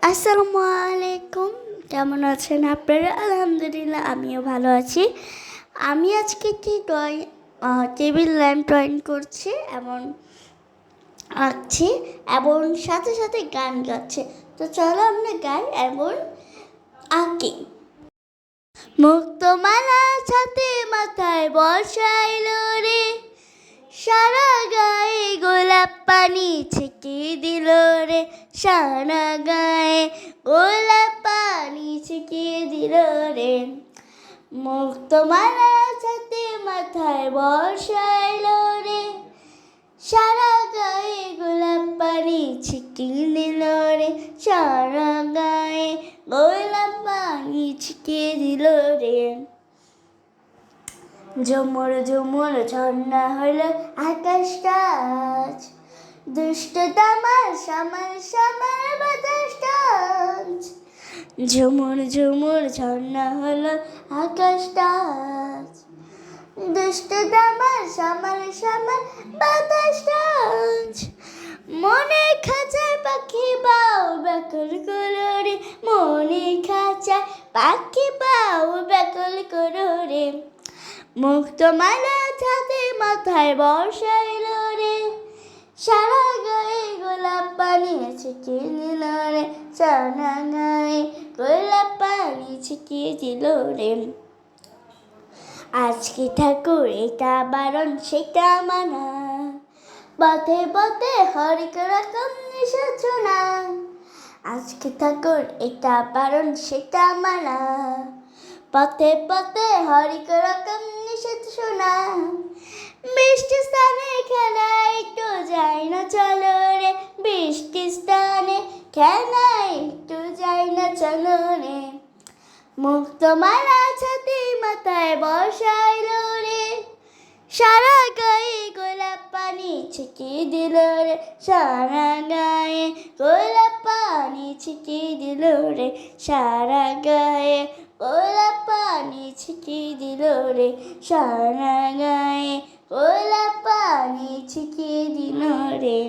আসসালামু আলাইকুম। কেমন আছেন আপনারা? আলহামদুলিল্লাহ, আমিও ভালো আছি। আমি আজকে একটি টেবিল ল্যাম্প ড্রয়িং করছি, এমন আঁকছি এবং সাথে সাথে গান গাচ্ছে। তো চলো আমরা গাই এবং আঁকি। মুক্তমালা ছাতে মাথায় বর্ষাইল রে, সারা গায়ে গোলাপ পানি ছিটিয়ে দিল রে, সারা গায়ে গোলাপ পানি ছিটিয়ে দিল রে। মুক্তমালা ছাতে মাথায় বর্ষাইল রে, সারা গায়ে গোলাপ পানি ছিটিয়ে দিল রে, সারা গায়ে গোলাপ পানি ছিটিয়ে দিল রে। ঝুমুর ঝুমুর ঝর্ণা হলো আকাশটা আজ, দুষ্ট তামার সামার সামার বাতাসটা আজ। ঝুমুর ঝুমুর ঝর্ণা হলো আকাশটা আজ, দুষ্ট তামার সামার সামার বাতাসটা আজ। মনে খাঁচায় পাখি বাউ ব্যাকুল করো রে, মনে খাঁচায় পাখি বাউ ব্যাকুল করো রে। মুক্তমালা ছাতে মাথায় বর্ষাইল রে, সারা গায়ে গোলাপ পানি ছিটিয়ে দিল রে, সারা গায়ে গোলাপ পানি ছিটিয়ে দিল রে। আজকে ঠাকুর এটা বারণ সেটা মানা, পথে পথে হরেক রকম নিশাচনা। আজকে ঠাকুর এটা বারণ সেটা মানা, পথে পথে হরেক রকম নিশাচনা। বৃষ্টি স্থানে খেলা একটু যাই না চলো রে, বৃষ্টি স্থানে খেলা একটু যাই না চলো রে। মুক্তমালা ছাতে মাথায় বর্ষাইল রে, সারা গায়ে গোলাপ পানি ছিটিয়ে দিল রে, সারা গায়ে গোলাপ পানি ছিটিয়ে দিল রে, সারা গায়ে গোলাপ পানি ছিটিয়ে দিল রে, সারা গায়ে গোলাপ পানি ছিটিয়ে দিল রে।